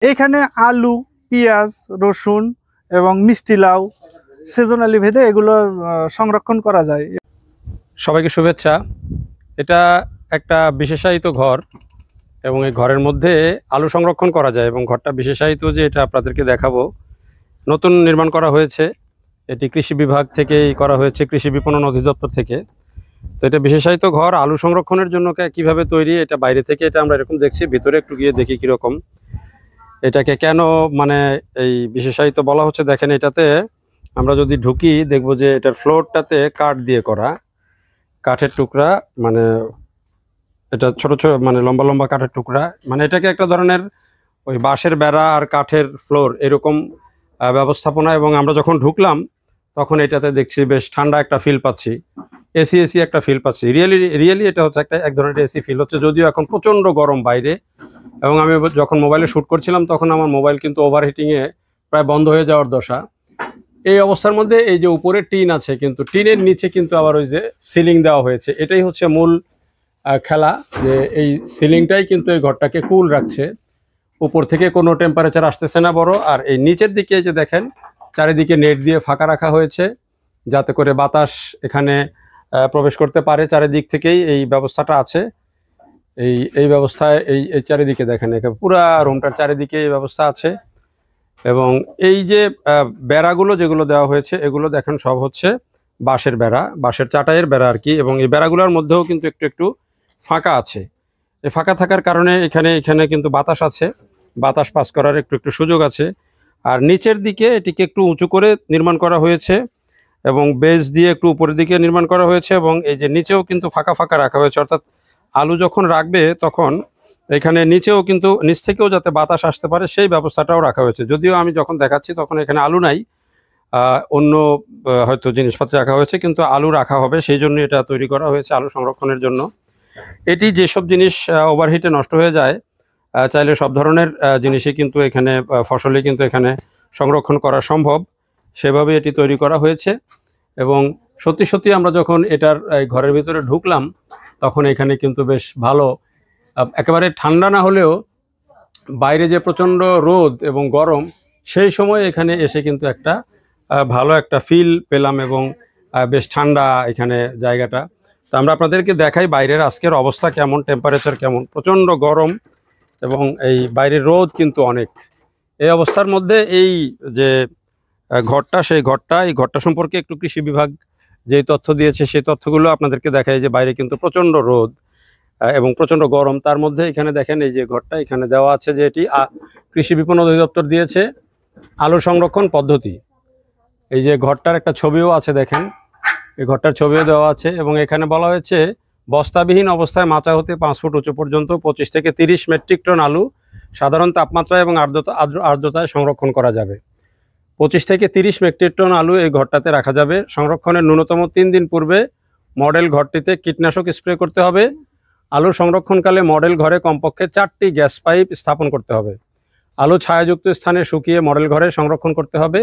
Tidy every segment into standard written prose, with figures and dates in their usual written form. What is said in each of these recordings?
এখানে আলু, পেঁয়াজ, রসুন এবং মিষ্টি লাউ সিজনালি ভেদে এগুলো সংরক্ষণ করা যায়। সবাইকে শুভেচ্ছা। এটা একটা বিশেষায়িত ঘর এবং এই ঘরের মধ্যে আলু সংরক্ষণ করা যায় এবং ঘরটা বিশেষায়িত যে এটা আপনাদেরকে দেখাবো। নতুন নির্মাণ করা হয়েছে, এটি কৃষি বিভাগ থেকেই করা হয়েছে, কৃষি বিপণন অধিদপ্তর থেকে। তো এটা বিশেষায়িত ঘর আলু সংরক্ষণের জন্য কিভাবে তৈরি, এটা বাইরে থেকে এটা আমরা এরকম দেখছি, ভিতরে একটু গিয়ে দেখি কীরকম। এটাকে কেন মানে এই বিশেষায়িত বলা হচ্ছে দেখেন, এটাতে আমরা যদি ঢুকি দেখবো যে এটার ফ্লোরটাতে কাঠ দিয়ে করা, কাঠের টুকরা, মানে এটা ছোট ছোট মানে লম্বা লম্বা কাঠের টুকরা, মানে এটাকে একটা ধরনের ওই বাঁশের বেড়া আর কাঠের ফ্লোর এরকম ব্যবস্থাপনা। এবং আমরা যখন ঢুকলাম তখন এটাতে দেখছি বেশ ঠান্ডা একটা ফিল পাচ্ছি, এসি এসি একটা ফিল পাচ্ছি। রিয়েলি এটা হচ্ছে এক ধরনের এসি ফিল হচ্ছে, যদিও এখন প্রচণ্ড গরম বাইরে। এবং আমি যখন মোবাইলে শ্যুট করছিলাম তখন আমার মোবাইল কিন্তু ওভারহিটিংয়ে প্রায় বন্ধ হয়ে যাওয়ার দশা। এই অবস্থার মধ্যে এই যে উপরে টিন আছে, কিন্তু টিনের নিচে কিন্তু আবার ওই যে সিলিং দেওয়া হয়েছে। এটাই হচ্ছে মূল খেলা, যে এই সিলিংটাই কিন্তু এই ঘরটাকে কুল রাখছে। উপর থেকে কোনো টেম্পারেচার আসতেছে না বড়। আর এই নিচের দিকে যে দেখেন চারিদিকে নেট দিয়ে ফাঁকা রাখা হয়েছে, যাতে করে বাতাস এখানে প্রবেশ করতে পারে। চারিদিক থেকেই এই ব্যবস্থাটা আছে। এই ব্যবস্থায় এই চারিদিকে দেখেন, এখানে পুরা রুমটার চারিদিকে এই ব্যবস্থা আছে। এবং এই যে বেড়াগুলো যেগুলো দেওয়া হয়েছে এগুলো দেখেন সব হচ্ছে বাঁশের বেড়া, বাঁশের চাটাইয়ের বেড়া আর কি। এবং এই বেড়াগুলোর মধ্যেও কিন্তু একটু একটু ফাঁকা আছে। এই ফাঁকা থাকার কারণে এখানে কিন্তু বাতাস আছে, বাতাস পাস করার একটু একটু সুযোগ আছে। আর নিচের দিকে এটিকে একটু উঁচু করে নির্মাণ করা হয়েছে এবং বেজ দিয়ে একটু উপরের দিকে নির্মাণ করা হয়েছে। এবং এই যে নিচেও কিন্তু ফাঁকা ফাঁকা রাখা হয়েছে, অর্থাৎ আলু যখন রাখবে তখন এখানে নিচেও কিন্তু নিচ থেকেও যাতে বাতাস আসতে পারে সেই ব্যবস্থাটাও রাখা হয়েছে। যদিও আমি যখন দেখাচ্ছি তখন এখানে আলু নাই, অন্য হয়তো জিনিসপত্র রাখা হয়েছে, কিন্তু আলু রাখা হবে সেই জন্য এটা তৈরি করা হয়েছে আলু সংরক্ষণের জন্য। এটি যেসব জিনিস ওভারহিটে নষ্ট হয়ে যায়, চাইলে সব ধরনের জিনিসই কিন্তু এখানে ফসলই কিন্তু এখানে সংরক্ষণ করা সম্ভব, সেভাবে এটি তৈরি করা হয়েছে। এবং সত্যি সত্যি আমরা যখন এটার ঘরের ভিতরে ঢুকলাম তখন এখানে কিন্তু বেশ ভালো, একেবারে ঠান্ডা না হলেও বাইরে যে প্রচণ্ড রোদ এবং গরম, সেই সময় এখানে এসে কিন্তু একটা ভালো একটা ফিল পেলাম এবং বেশ ঠান্ডা এখানে জায়গাটা। তো আমরা আপনাদেরকে দেখাই বাইরের আজকের অবস্থা কেমন, টেম্পারেচার কেমন। প্রচণ্ড গরম এবং এই বাইরের রোদ কিন্তু অনেক। এই অবস্থার মধ্যে এই যে ঘরটা, এই ঘরটা সম্পর্কে একটু কৃষি বিভাগ যেই তথ্য দিয়েছে সেই তথ্যগুলো আপনাদেরকে দেখায়। যে বাইরে কিন্তু প্রচণ্ড রোদ এবং প্রচণ্ড গরম, তার মধ্যে এখানে দেখেন এই যে ঘরটা এখানে দেওয়া আছে যে এটি কৃষি বিপণন অধিদপ্তর দিয়েছে আলু সংরক্ষণ পদ্ধতি। এই যে ঘরটার একটা ছবিও আছে দেখেন, এই ঘরটার ছবিও দেওয়া আছে। এবং এখানে বলা হয়েছে বস্তাবিহীন অবস্থায় মাচা হতে 5 ফুট উঁচু পর্যন্ত 25 থেকে 30 মেট্রিক টন আলু সাধারণ তাপমাত্রা এবং আর্দ্রতায় সংরক্ষণ করা যাবে। 25 থেকে 30 মেট্রিক টন আলু এই ঘরটাতে রাখা যাবে। সংরক্ষণের ন্যূনতম 3 দিন পূর্বে মডেল ঘরটিতে কীটনাশক স্প্রে করতে হবে। আলু সংরক্ষণকালে মডেল ঘরে কমপক্ষে 4টি গ্যাস পাইপ স্থাপন করতে হবে। আলু ছায়াযুক্ত স্থানে শুকিয়ে মডেল ঘরে সংরক্ষণ করতে হবে।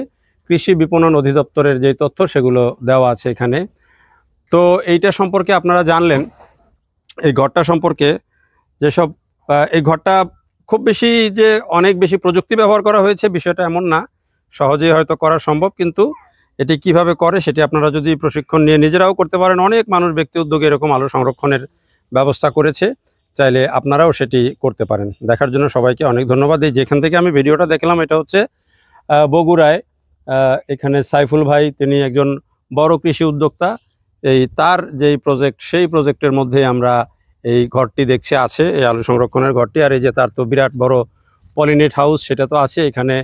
কৃষি বিপণন অধিদপ্তরের যে তথ্য সেগুলো দেওয়া আছে এখানে। তো এইটা সম্পর্কে আপনারা জানলেন, এই ঘরটা সম্পর্কে যেসব এই ঘরটা খুব বেশি যে অনেক বেশি প্রযুক্তি ব্যবহার করা হয়েছে বিষয়টা এমন না, সহজেই হয়তো করা সম্ভব। কিন্তু এটি কিভাবে করে সেটি আপনারা যদি প্রশিক্ষণ নিয়ে নিজেরাও করতে পারেন। অনেক মানুষ ব্যক্তি উদ্যোগে এরকম আলু সংরক্ষণের ব্যবস্থা করেছে, চাইলে আপনারাও সেটি করতে পারেন। দেখার জন্য সবাইকে অনেক ধন্যবাদ। এই যেখান থেকে আমি ভিডিওটা দেখলাম এটা হচ্ছে বগুড়ায়, এখানে সাইফুল ভাই, তিনি একজন বড় কৃষি উদ্যোক্তা। তার যেই প্রজেক্ট, সেই প্রজেক্টের মধ্যে আমরা এই ঘরটি দেখছি আছে, এই আলু সংরক্ষণের ঘরটি। আর এই যে তার তো বিরাট বড় পলিনেট হাউস, সেটা তো আছে। এখানে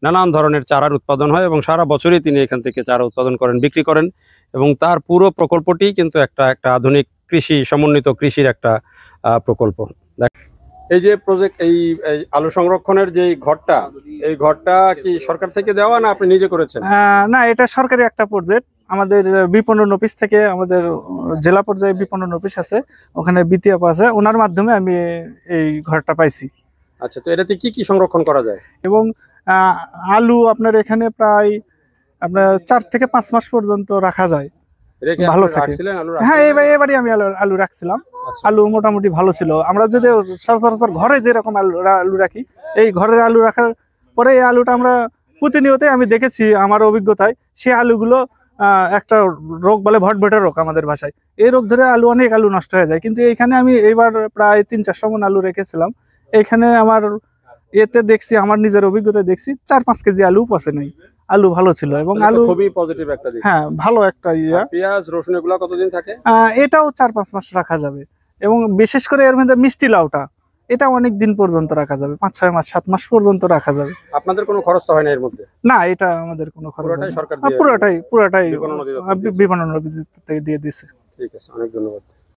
নানান ধরনের চারার উৎপাদন হয় এবং সারা বছরই তিনি এখান থেকে চারা উৎপাদন করেন, বিক্রি করেন। এবং তার পুরো প্রকল্পটি কিন্তু একটা আধুনিক কৃষি সমন্বিত কৃষির একটা প্রকল্প। এই যে প্রজেক্ট, এই আলু সংরক্ষণের যে ঘরটা, এই ঘরটা কি সরকার থেকে দেওয়া না আপনি নিজে করেছেন? না, এটা সরকারি একটা প্রজেক্ট। আমাদের বিপণন অফিস থেকে, আমাদের জেলা পর্যায়ে বিপণন অফিস আছে, ওখানে বিটিএফ আছে, ওনার মাধ্যমে আমি এই ঘরটা পাইছি। আচ্ছা, তো এটাতে কি কি সংরক্ষণ করা যায়? এবং আলু আপনার এখানে প্রায় আপনার 4 থেকে 5 মাস পর্যন্ত রাখা যায়, ভালো থাকে। হ্যাঁ, এবারে আমি আলু রাখছিলাম। আলু মোটামুটি ভালো ছিল। আমরা যদি সচরাচর ঘরে যেরকম আলু রাখি এই ঘরের আলু রাখার পরে এই আলুটা আমরা প্রতিনিয়তই আমি দেখেছি আমার অভিজ্ঞতায়, সেই আলুগুলো একটা রোগ বলে ভটভটা রোগ আমাদের ভাষায়, এই রোগ ধরে অনেক আলু নষ্ট হয়ে যায়। কিন্তু এইখানে আমি এইবার প্রায় 3-400 মণ আলু রেখেছিলাম, এইখানে আমার এতে দেখছি, আমার নিজের অভিজ্ঞতায় দেখছি 4-5 কেজি আলু পচে নাই, আলু ভালো ছিল। এবং তাহলে তো আলু খুবই পজিটিভ একটা দিক। হ্যাঁ ভালো একটা ইয়া। পেঁয়াজ রসুন এগুলো কতদিন থাকে? এটাও 4-5 মাস রাখা যাবে, এবং বিশেষ করে এর মধ্যে মিষ্টি লাউটা, এটা অনেক দিন পর্যন্ত রাখা যাবে, 5-6 মাস 7 মাস পর্যন্ত রাখা যাবে। আপনাদের কোনো খরচ তো হয় না এর মধ্যে? না, এটা আমাদের কোনো খরচ হয় পুরোটাই না। সরকার পুরোটাই বিপণন অধিদপ্তর দিয়েছে। বিপণন অফিস থেকে দিয়ে দিছে। ঠিক আছে, অনেক ধন্যবাদ।